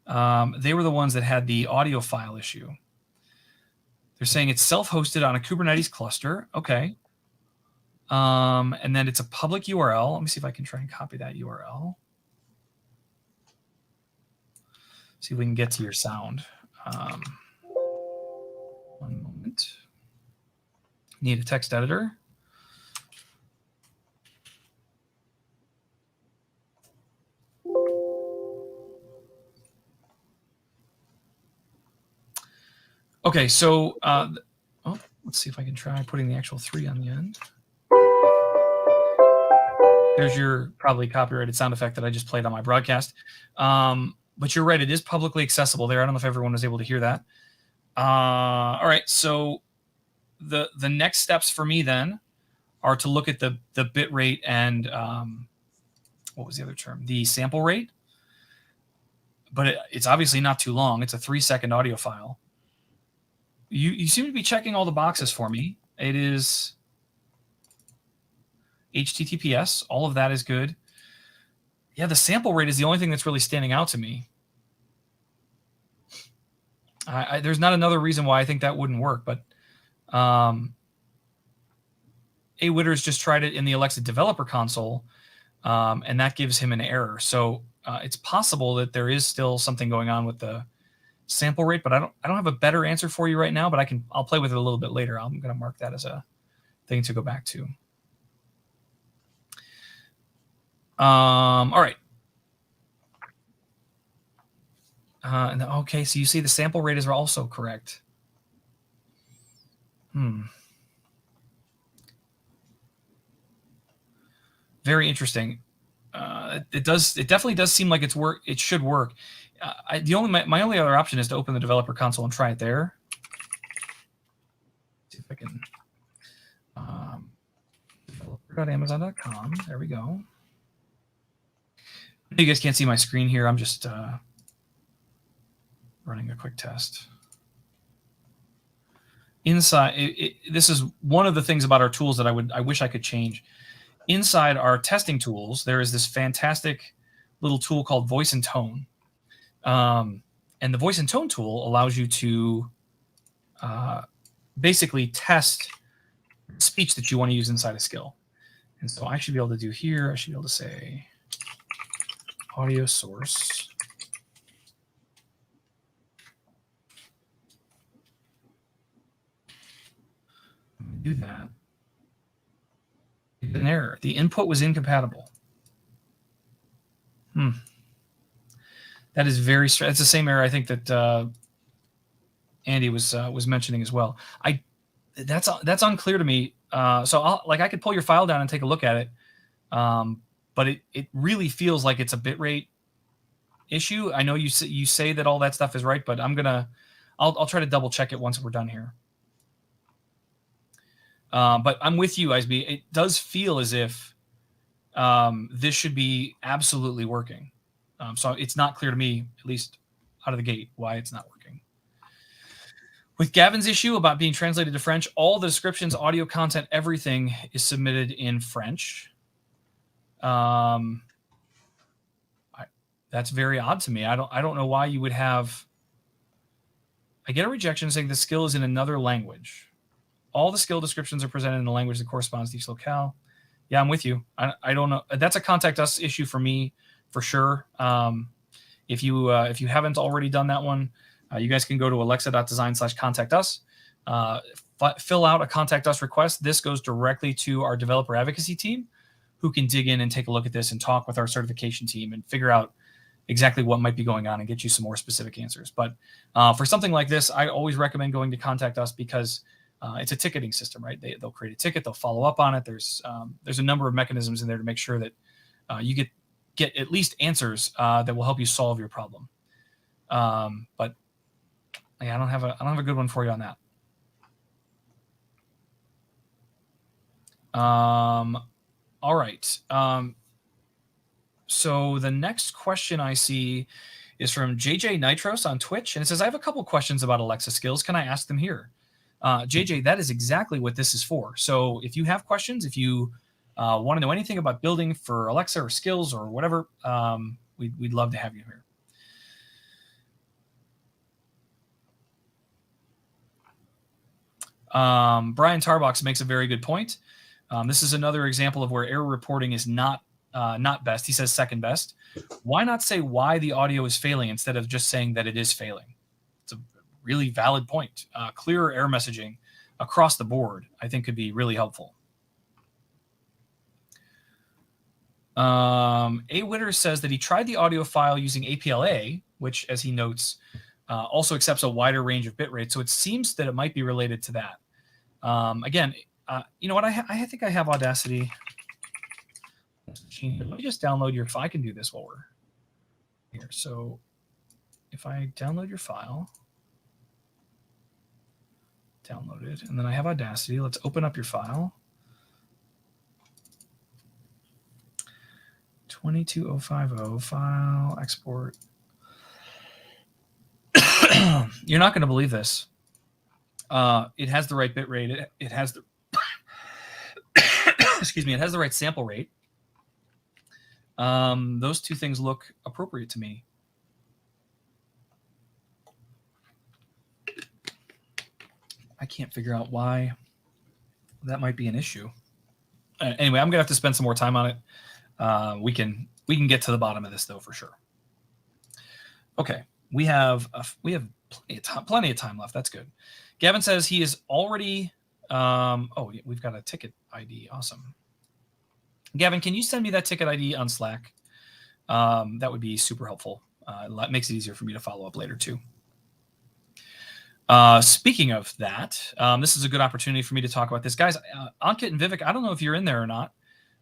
they were the ones that had the audio file issue. They're saying it's self-hosted on a Kubernetes cluster. Okay. And then it's a public URL. Let me see if I can try and copy that URL. See if we can get to your sound. One moment. Need a text editor. Okay, so let's see if I can try putting the actual 3 on the end. There's your probably copyrighted sound effect that I just played on my broadcast. But you're right, it is publicly accessible there. I don't know if everyone was able to hear that. All right, so the next steps for me then are to look at the bit rate and what was the other term? The sample rate. But it's obviously not too long. It's a 3-second audio file. You seem to be checking all the boxes for me. It is HTTPS. All of that is good. Yeah, the sample rate is the only thing that's really standing out to me. There's not another reason why I think that wouldn't work, but A. Witter's just tried it in the Alexa developer console, and that gives him an error. So it's possible that there is still something going on with the sample rate, but I don't have a better answer for you right now, but I'll play with it a little bit later. I'm going to mark that as a thing to go back to. All right. Okay, so you see the sample rate is also correct. Very interesting. It definitely does seem like it should work. My only other option is to open the developer console and try it there. See if I can developer.amazon.com. There we go. You guys can't see my screen here. I'm just running a quick test. Inside, this is one of the things about our tools that I wish I could change. Inside our testing tools, there is this fantastic little tool called Voice and Tone. And the Voice and Tone tool allows you to basically test speech that you want to use inside a skill. And so I should be able to do here, I should be able to say audio source. Do that. An error. The input was incompatible. That is very strange. It's the same error I think that Andy was mentioning as well. That's unclear to me. So I could pull your file down and take a look at it, but it really feels like it's a bitrate issue. I know you say that all that stuff is right, but I'll try to double check it once we're done here. But I'm with you, ISB. It does feel as if this should be absolutely working. So it's not clear to me, at least out of the gate, why it's not working. With Gavin's issue about being translated to French, all the descriptions, audio content, everything is submitted in French. That's very odd to me. I don't know why you would have. I get a rejection saying the skill is in another language. All the skill descriptions are presented in a language that corresponds to each locale. Yeah, I'm with you. I don't know. That's a contact us issue for me, for sure. If you haven't already done that one, you guys can go to alexa.design/contact us. Fill out a contact us request. This goes directly to our developer advocacy team, who can dig in and take a look at this and talk with our certification team and figure out exactly what might be going on and get you some more specific answers. But for something like this, I always recommend going to contact us because it's a ticketing system, right? They'll create a ticket, they'll follow up on it. There's a number of mechanisms in there to make sure that you get at least answers that will help you solve your problem. But yeah, I don't have a good one for you on that. All right. So the next question I see is from JJ Nitros on Twitch, and it says, I have a couple questions about Alexa skills. Can I ask them here? JJ, that is exactly what this is for. So if you have questions, if you want to know anything about building for Alexa or skills or whatever, we'd love to have you here. Brian Tarbox makes a very good point. This is another example of where error reporting is not best. He says second best. Why not say why the audio is failing instead of just saying that it is failing? It's a really valid point. Clearer error messaging across the board, I think, could be really helpful. A. Witter says that he tried the audio file using APLA, which, as he notes, also accepts a wider range of bit rates. So it seems that it might be related to that. Again, you know what? I think I have Audacity. Let me just download your file. I can do this while we're here. So if I download your file, download it, and then I have Audacity. Let's open up your file. 22050 file export. You're not going to believe this. It has the right bit rate. It has the excuse me. It has the right sample rate. Those two things look appropriate to me. I can't figure out why that might be an issue. Anyway, I'm gonna have to spend some more time on it. We can get to the bottom of this though for sure. Okay, we have plenty of time left. That's good. Gavin says he is already. Oh, we've got a ticket ID. Awesome. Gavin, can you send me that ticket ID on Slack? That would be super helpful. It makes it easier for me to follow up later too. Speaking of that, this is a good opportunity for me to talk about this. Guys, Ankit and Vivek, I don't know if you're in there or not,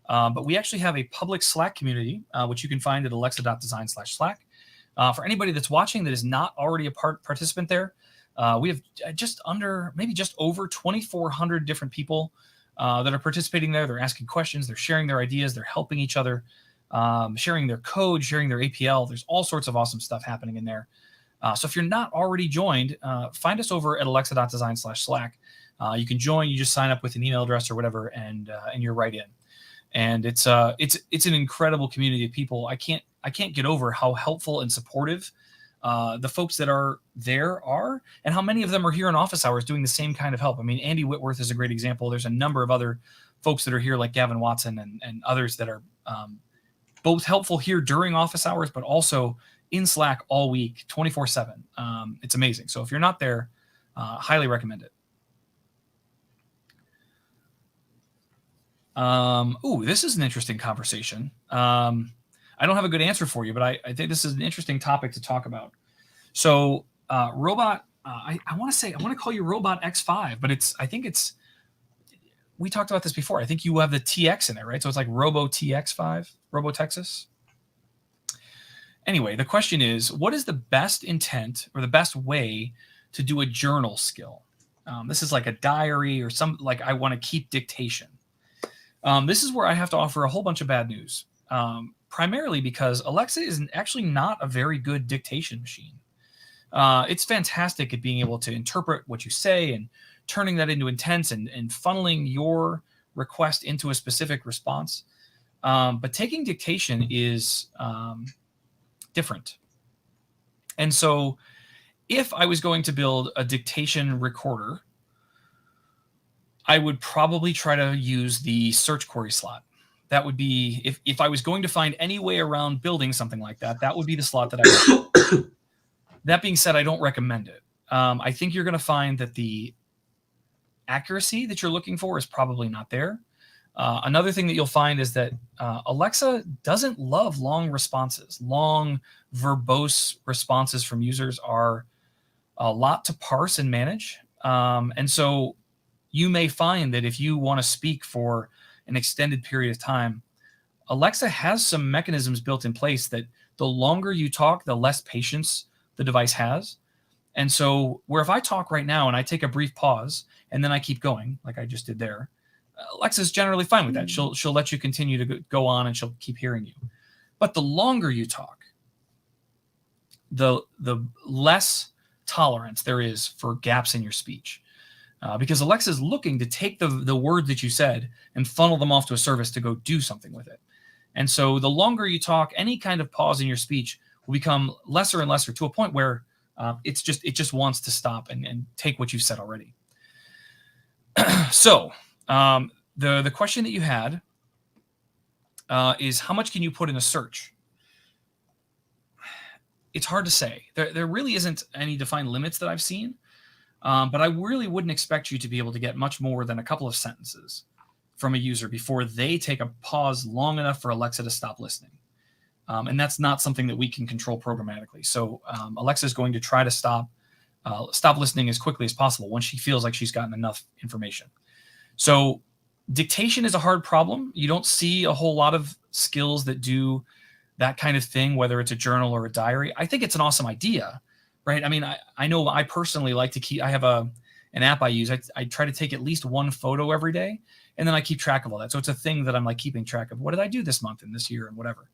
but we actually have a public Slack community, which you can find at alexa.design/Slack. For anybody that's watching that is not already a participant there, we have just over 2,400 different people that are participating there. They're asking questions, they're sharing their ideas, they're helping each other, sharing their code, sharing their APL. There's all sorts of awesome stuff happening in there. So if you're not already joined, find us over at alexa.design/Slack. You can join. You just sign up with an email address or whatever, and you're right in. And it's an incredible community of people. I can't get over how helpful and supportive the folks that are there are, and how many of them are here in office hours doing the same kind of help. I mean, Andy Whitworth is a great example. There's a number of other folks that are here, like Gavin Watson and others that are both helpful here during office hours, but also in Slack all week, 24/7. It's amazing. So if you're not there, highly recommend it. Ooh, this is an interesting conversation. I don't have a good answer for you, but I think this is an interesting topic to talk about. So robot I want to call you Robot X5, but we talked about this before. I think you have the TX in there, right? So it's like Robo TX5, Robo Texas. Anyway, the question is, what is the best intent or the best way to do a journal skill? This is like a diary or like I want to keep dictation. This is where I have to offer a whole bunch of bad news, primarily because Alexa is actually not a very good dictation machine. It's fantastic at being able to interpret what you say and turning that into intents and funneling your request into a specific response. But taking dictation is different. And so if I was going to build a dictation recorder, I would probably try to use the search query slot. That would be, if I was going to find any way around building something like that, that would be the slot that I would. That being said, I don't recommend it. I think you're going to find that the accuracy that you're looking for is probably not there. Another thing that you'll find is that Alexa doesn't love long responses. Long, verbose responses from users are a lot to parse and manage. And so you may find that if you want to speak for an extended period of time, Alexa has some mechanisms built in place that the longer you talk, the less patience the device has. And so where if I talk right now and I take a brief pause and then I keep going, like I just did there, Alexa's generally fine with that. She'll let you continue to go on and she'll keep hearing you. But the longer you talk, the less tolerance there is for gaps in your speech. Because Alexa is looking to take the word that you said and funnel them off to a service to go do something with it. And so the longer you talk, any kind of pause in your speech will become lesser and lesser to a point where it just wants to stop and take what you've said already. So the question that you had is how much can you put in a search? It's hard to say. There really isn't any defined limits that I've seen. But I really wouldn't expect you to be able to get much more than a couple of sentences from a user before they take a pause long enough for Alexa to stop listening. And that's not something that we can control programmatically. So Alexa is going to try to stop listening as quickly as possible when she feels like she's gotten enough information. So dictation is a hard problem. You don't see a whole lot of skills that do that kind of thing, whether it's a journal or a diary. I think it's an awesome idea. Right. I mean, I know I personally like to keep, I have an app I use. I try to take at least one photo every day, and then I keep track of all that. So it's a thing that I'm like keeping track of. What did I do this month and this year and whatever.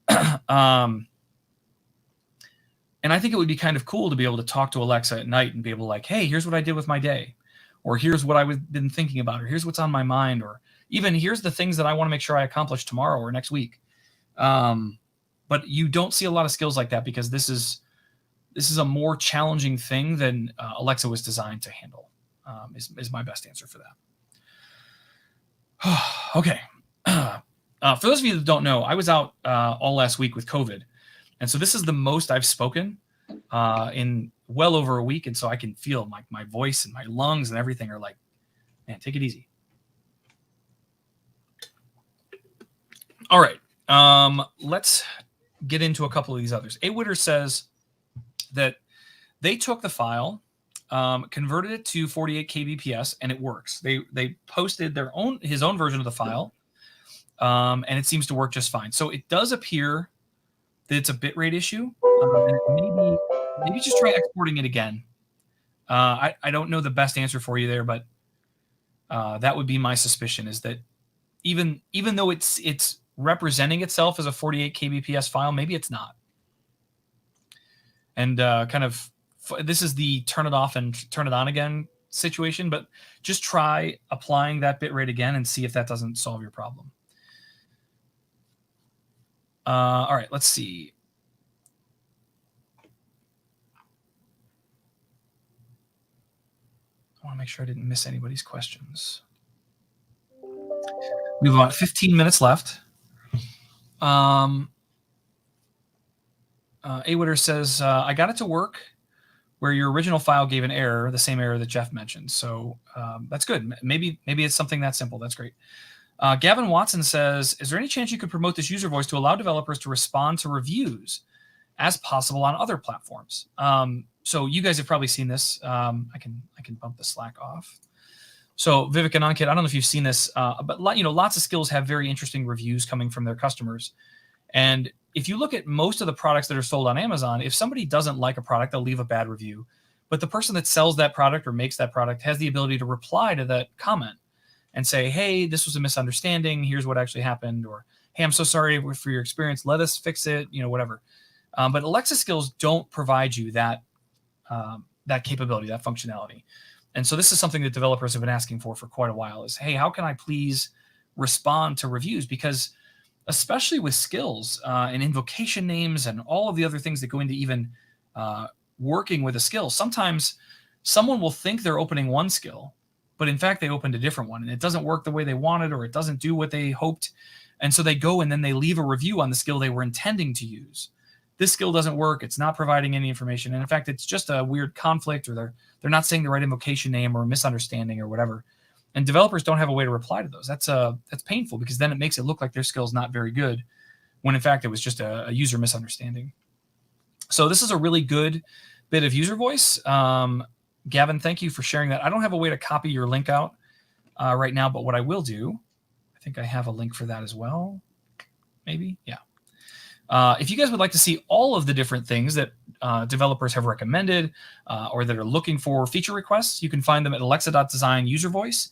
And I think it would be kind of cool to be able to talk to Alexa at night and be able to like, hey, here's what I did with my day, or here's what I've been thinking about, or here's what's on my mind, or even here's the things that I want to make sure I accomplish tomorrow or next week. But you don't see a lot of skills like that because this is a more challenging thing than Alexa was designed to handle, is my best answer for that. Okay. For those of you that don't know, I was out all last week with COVID. And so this is the most I've spoken in well over a week. And so I can feel my voice and my lungs and everything are like, man, take it easy. All right. Let's get into a couple of these others. A. Witter says that they took the file, converted it to 48 kbps, and it works. They posted his own version of the file, and it seems to work just fine. So it does appear that it's a bitrate issue. And maybe just try exporting it again. I don't know the best answer for you there, but that would be my suspicion, is that even though it's representing itself as a 48 kbps file, maybe it's not. And this is the turn it off and turn it on again situation, but just try applying that bitrate again and see if that doesn't solve your problem. All right, let's see. I want to make sure I didn't miss anybody's questions. We have about 15 minutes left. Awitter says, I got it to work where your original file gave an error, the same error that Jeff mentioned. So that's good. Maybe it's something that simple. That's great. Gavin Watson says, is there any chance you could promote this user voice to allow developers to respond to reviews as possible on other platforms. So you guys have probably seen this. I can bump the Slack off. So Vivek and Ankit, I don't know if you've seen this, but lots of skills have very interesting reviews coming from their customers. And if you look at most of the products that are sold on Amazon, if somebody doesn't like a product, they'll leave a bad review. But the person that sells that product or makes that product has the ability to reply to that comment and say, hey, this was a misunderstanding. Here's what actually happened. Or, hey, I'm so sorry for your experience. Let us fix it, whatever. But Alexa skills don't provide you that capability, that functionality. And so this is something that developers have been asking for quite a while is, hey, how can I please respond to reviews? Because especially with skills and invocation names and all of the other things that go into even working with a skill, sometimes someone will think they're opening one skill, but in fact, they opened a different one and it doesn't work the way they wanted, or it doesn't do what they hoped. And so they go and then they leave a review on the skill they were intending to use. This skill doesn't work. It's not providing any information. And in fact, it's just a weird conflict, or they're not saying the right invocation name, or a misunderstanding or whatever. And developers don't have a way to reply to those. That's painful, because then it makes it look like their skill is not very good, when in fact it was just a user misunderstanding. So this is a really good bit of user voice. Gavin, thank you for sharing that. I don't have a way to copy your link out right now, but what I will do, I think I have a link for that as well. Maybe, yeah. If you guys would like to see all of the different things that developers have recommended or that are looking for feature requests, you can find them at alexa.design user voice.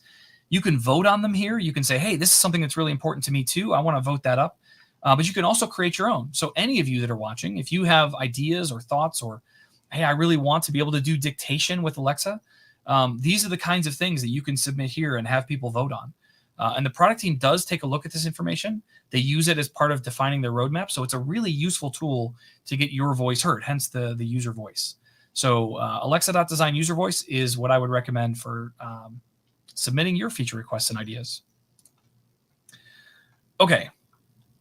You can vote on them here. You can say, hey, this is something that's really important to me too. I want to vote that up. But you can also create your own. So any of you that are watching, if you have ideas or thoughts, or, hey, I really want to be able to do dictation with Alexa, these are the kinds of things that you can submit here and have people vote on. And the product team does take a look at this information. They use it as part of defining their roadmap. So it's a really useful tool to get your voice heard, hence the user voice. So alexa.design user voice is what I would recommend for submitting your feature requests and ideas. Okay.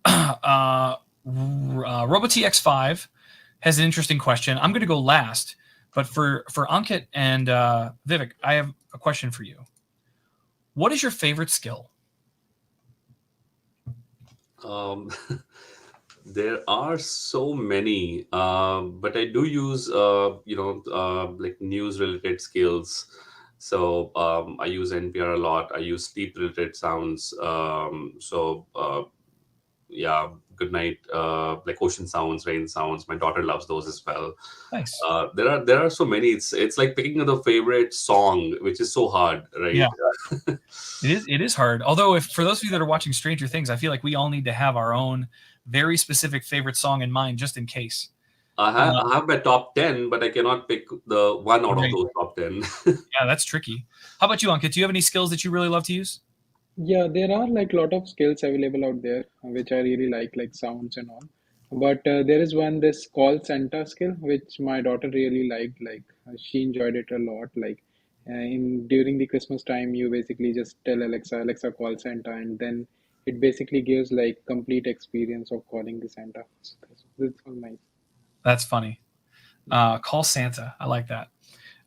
RoboTX5 has an interesting question. I'm going to go last, but for Ankit and Vivek, I have a question for you. What is your favorite skill? There are so many, but I do use like news related skills. So I use NPR a lot. I use sleep related sounds. Yeah, good night, like ocean sounds, rain sounds. My daughter loves those as well. Nice. There are so many. It's like picking the favorite song, which is so hard, right? Yeah. It is hard. Although, for those of you that are watching Stranger Things, I feel like we all need to have our own very specific favorite song in mind, just in case. I have my top 10, but I cannot pick the one out of those top 10. Yeah, that's tricky. How about you, Ankit? Do you have any skills that you really love to use? Yeah, there are like a lot of skills available out there, which I really like sounds and all. But there is one, this call center skill, which my daughter really liked. Like she enjoyed it a lot. Like in during the Christmas time, you basically just tell Alexa, Alexa call center, and then it basically gives like complete experience of calling the center. So that's all nice. That's funny. Call Santa. I like that.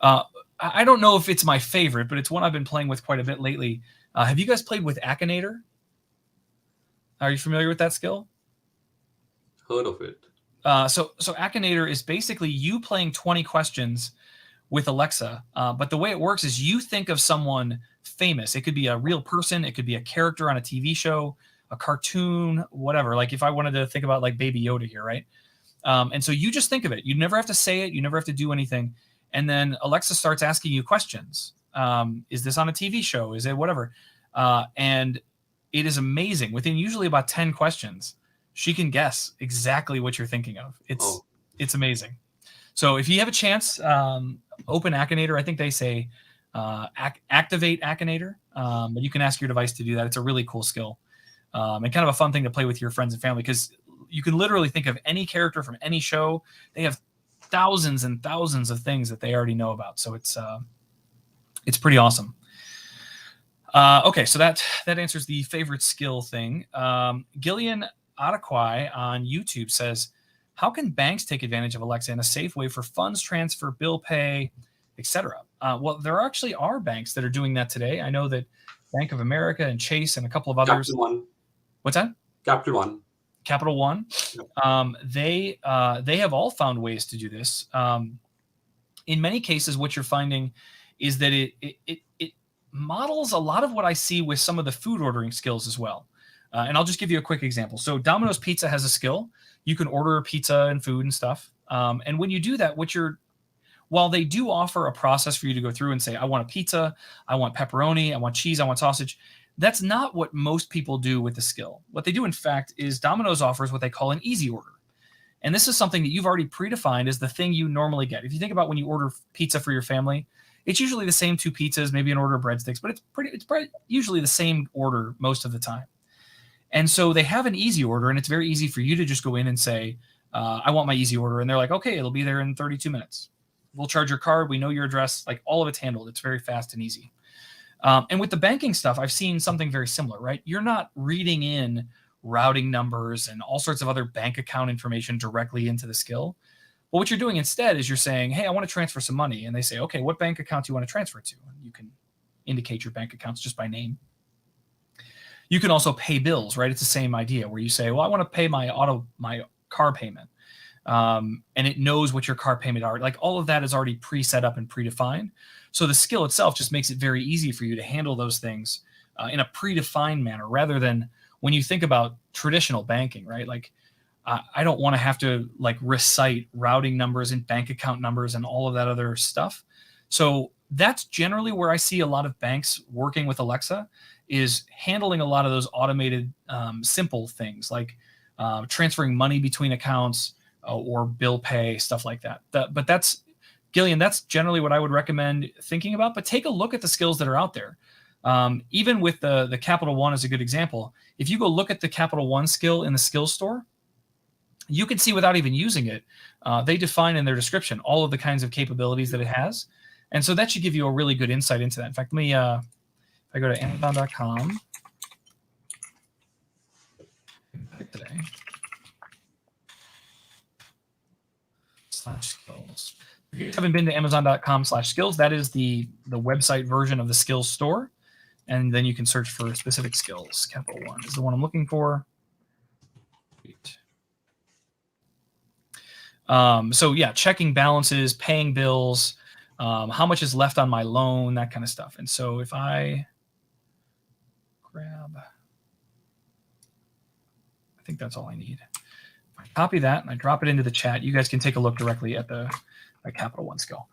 I don't know if it's my favorite, but it's one I've been playing with quite a bit lately. Have you guys played with Akinator? Are you familiar with that skill? Heard of it. So Akinator is basically you playing 20 questions with Alexa, but the way it works is you think of someone famous. It could be a real person. It could be a character on a TV show, a cartoon, whatever. Like if I wanted to think about like Baby Yoda here, right? And so you just think of it. You never have to say it. You never have to do anything. And then Alexa starts asking you questions. Is this on a TV show? Is it whatever? And it is amazing. Within usually about 10 questions, she can guess exactly what you're thinking of. It's amazing. So if you have a chance, open Akinator. I think they say activate Akinator, but you can ask your device to do that. It's a really cool skill and kind of a fun thing to play with your friends and family, because you can literally think of any character from any show. They have thousands and thousands of things that they already know about. So it's pretty awesome. Okay, so that answers the favorite skill thing. Gillian Adequai on YouTube says, how can banks take advantage of Alexa in a safe way for funds transfer, bill pay, etc.? Well, there actually are banks that are doing that today. I know that Bank of America and Chase and a couple of others. Capital One. What's that? Capital One. Capital One, they have all found ways to do this. In many cases, what you're finding is that it models a lot of what I see with some of the food ordering skills as well. And I'll just give you a quick example. So Domino's Pizza has a skill. You can order pizza and food and stuff. And when you do that, while they do offer a process for you to go through and say, I want a pizza, I want pepperoni, I want cheese, I want sausage, that's not what most people do with the skill. What they do, in fact, is Domino's offers what they call an easy order. And this is something that you've already predefined as the thing you normally get. If you think about when you order pizza for your family, it's usually the same 2 pizzas, maybe an order of breadsticks, but it's usually the same order most of the time. And so they have an easy order, and it's very easy for you to just go in and say, I want my easy order. And they're like, okay, it'll be there in 32 minutes. We'll charge your card. We know your address. Like, all of it's handled. It's very fast and easy. And with the banking stuff, I've seen something very similar, right? You're not reading in routing numbers and all sorts of other bank account information directly into the skill. But what you're doing instead is you're saying, hey, I want to transfer some money. And they say, okay, what bank account do you want to transfer to? And you can indicate your bank accounts just by name. You can also pay bills, right? It's the same idea where you say, well, I want to pay my car payment. And it knows what your car payment are. Like, all of that is already pre-set up and predefined. So the skill itself just makes it very easy for you to handle those things in a predefined manner, rather than when you think about traditional banking, right? Like, I don't want to have to like recite routing numbers and bank account numbers and all of that other stuff. So that's generally where I see a lot of banks working with Alexa, is handling a lot of those automated simple things like transferring money between accounts or bill pay, stuff like that. But that's, Gillian, that's generally what I would recommend thinking about. But take a look at the skills that are out there. Even with the Capital One is a good example. If you go look at the Capital One skill in the skills store, you can see without even using it, they define in their description all of the kinds of capabilities that it has. And so that should give you a really good insight into that. In fact, let me, if I go to Amazon.com today, /skills. If you haven't been to Amazon.com/skills, that is the website version of the skills store. And then you can search for specific skills. Capital One is the one I'm looking for. So yeah, checking balances, paying bills, how much is left on my loan, that kind of stuff. And so if I grab, I think that's all I need. If I copy that and I drop it into the chat, you guys can take a look directly at the Capital One skill.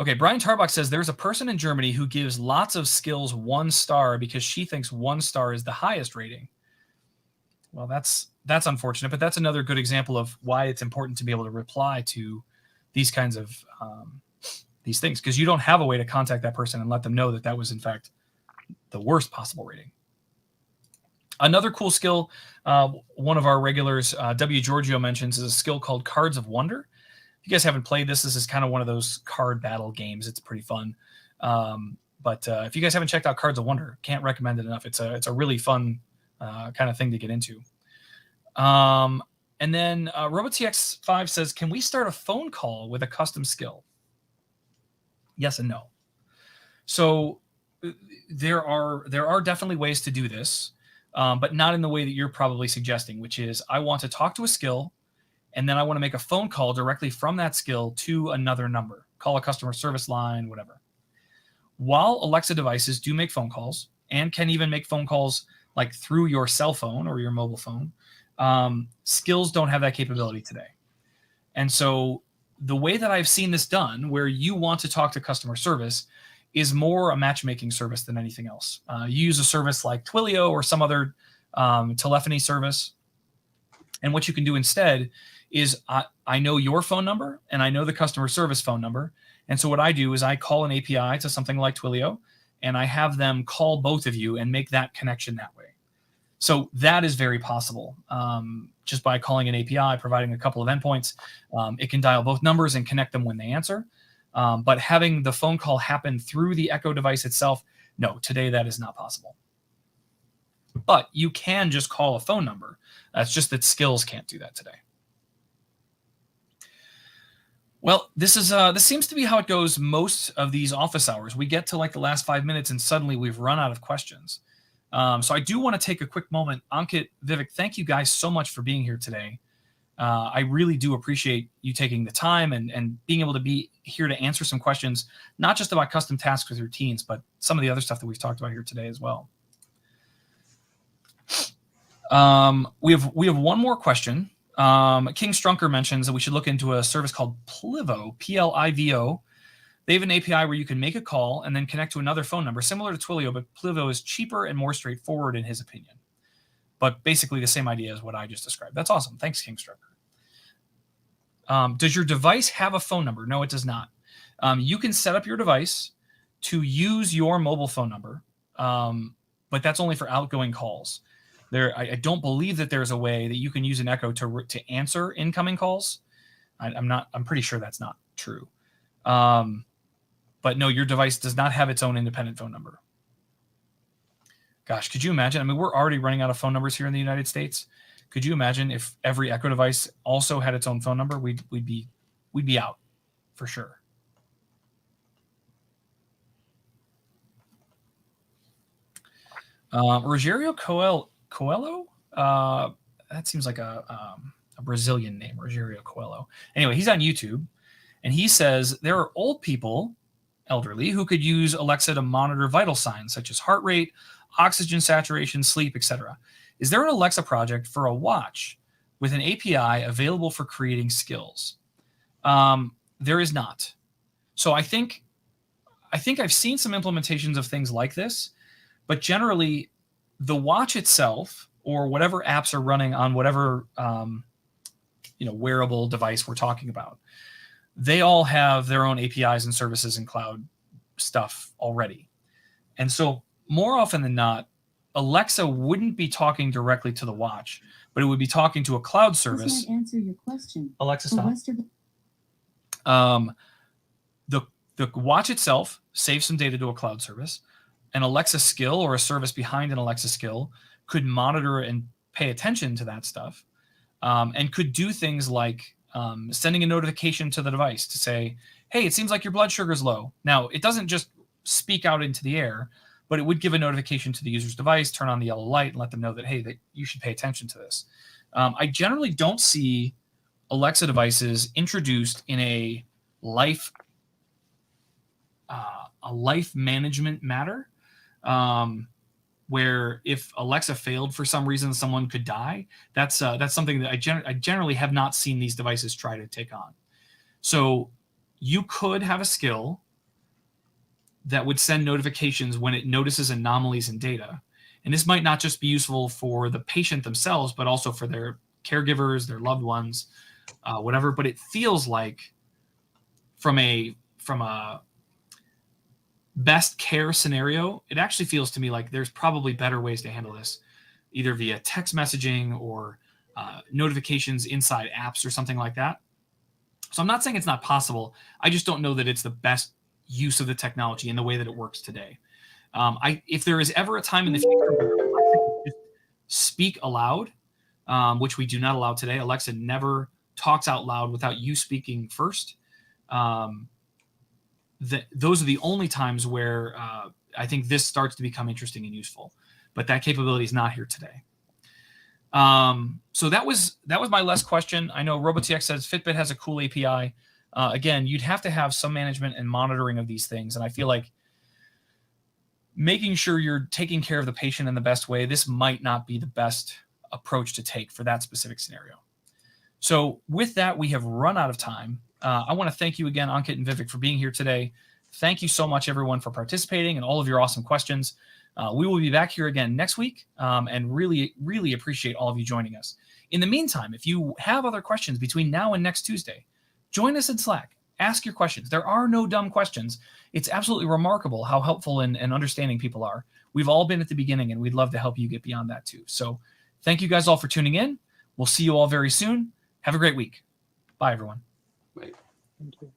Okay, Brian Tarbuck says there's a person in Germany who gives lots of skills 1 star because she thinks 1 star is the highest rating. Well, that's unfortunate, but that's another good example of why it's important to be able to reply to these kinds of these things, because you don't have a way to contact that person and let them know that that was in fact the worst possible rating. Another cool skill, one of our regulars, W. Giorgio, mentions, is a skill called Cards of Wonder. If you guys haven't played this is kind of one of those card battle games. It's pretty fun. But if you guys haven't checked out Cards of Wonder, can't recommend it enough. It's a really fun kind of thing to get into. And then RoboTX5 says, can we start a phone call with a custom skill? Yes and no. So there are definitely ways to do this, but not in the way that you're probably suggesting, which is I want to talk to a skill, and then I want to make a phone call directly from that skill to another number, call a customer service line, whatever. While Alexa devices do make phone calls and can even make phone calls like through your cell phone or your mobile phone, skills don't have that capability today. And so the way that I've seen this done, where you want to talk to customer service, is more a matchmaking service than anything else. You use a service like Twilio or some other telephony service. And what you can do instead is I know your phone number and I know the customer service phone number. And so what I do is I call an API to something like Twilio, and I have them call both of you and make that connection that way. So that is very possible. Just by calling an API, providing a couple of endpoints, it can dial both numbers and connect them when they answer. But having the phone call happen through the Echo device itself, no, today that is not possible. But you can just call a phone number. It's just that skills can't do that today. Well, this seems to be how it goes most of these office hours. We get to like the last 5 minutes and suddenly we've run out of questions. So I do want to take a quick moment. Ankit, Vivek, thank you guys so much for being here today. I really do appreciate you taking the time and being able to be here to answer some questions, not just about custom tasks with routines, but some of the other stuff that we've talked about here today as well. We have one more question. King Strunker mentions that we should look into a service called Plivo, P-L-I-V-O. They have an API where you can make a call and then connect to another phone number, similar to Twilio, but Plivo is cheaper and more straightforward in his opinion. But basically the same idea as what I just described. That's awesome. Thanks, King Strunker. Does your device have a phone number? No, it does not. You can set up your device to use your mobile phone number, but that's only for outgoing calls. I don't believe that there's a way that you can use an Echo to answer incoming calls. I'm pretty sure that's not true. But no, your device does not have its own independent phone number. Gosh, could you imagine? I mean, we're already running out of phone numbers here in the United States. Could you imagine if every Echo device also had its own phone number? We'd be out for sure. Rogério Coelho? That seems like a Brazilian name, Rogério Coelho. Anyway, he's on YouTube, and he says there are old people, elderly, who could use Alexa to monitor vital signs such as heart rate, oxygen saturation, sleep, etc. Is there an Alexa project for a watch with an API available for creating skills? There is not. So I think I've seen some implementations of things like this, but generally the watch itself or whatever apps are running on whatever wearable device we're talking about, they all have their own APIs and services and cloud stuff already. And so more often than not, Alexa wouldn't be talking directly to the watch, but it would be talking to a cloud service. This might answer your question. Alexa, stop. The watch itself saves some data to a cloud service. An Alexa skill or a service behind an Alexa skill could monitor and pay attention to that stuff, and could do things like sending a notification to the device to say, hey, it seems like your blood sugar is low. Now, it doesn't just speak out into the air, but it would give a notification to the user's device, turn on the yellow light, and let them know that, hey, that you should pay attention to this. I generally don't see Alexa devices introduced in a life management matter, where if Alexa failed for some reason, someone could die. That's something that I generally have not seen these devices try to take on. So you could have a skill that would send notifications when it notices anomalies in data. And this might not just be useful for the patient themselves, but also for their caregivers, their loved ones, whatever. But it feels like from a best care scenario, it actually feels to me like there's probably better ways to handle this, either via text messaging or notifications inside apps or something like that. So I'm not saying it's not possible. I just don't know that it's the best use of the technology in the way that it works today. If there is ever a time in the future where Alexa just speak aloud, which we do not allow today, Alexa never talks out loud without you speaking first. Those are the only times where I think this starts to become interesting and useful, but that capability is not here today. So that was my last question. I know RoboTX says Fitbit has a cool API. Again, you'd have to have some management and monitoring of these things. And I feel like making sure you're taking care of the patient in the best way, this might not be the best approach to take for that specific scenario. So with that, we have run out of time. I want to thank you again, Ankit and Vivek, for being here today. Thank you so much, everyone, for participating and all of your awesome questions. We will be back here again next week, and really, really appreciate all of you joining us. In the meantime, if you have other questions between now and next Tuesday, join us in Slack. Ask your questions. There are no dumb questions. It's absolutely remarkable how helpful and understanding people are. We've all been at the beginning, and we'd love to help you get beyond that too. So thank you guys all for tuning in. We'll see you all very soon. Have a great week. Bye, everyone. Bye. Thank you.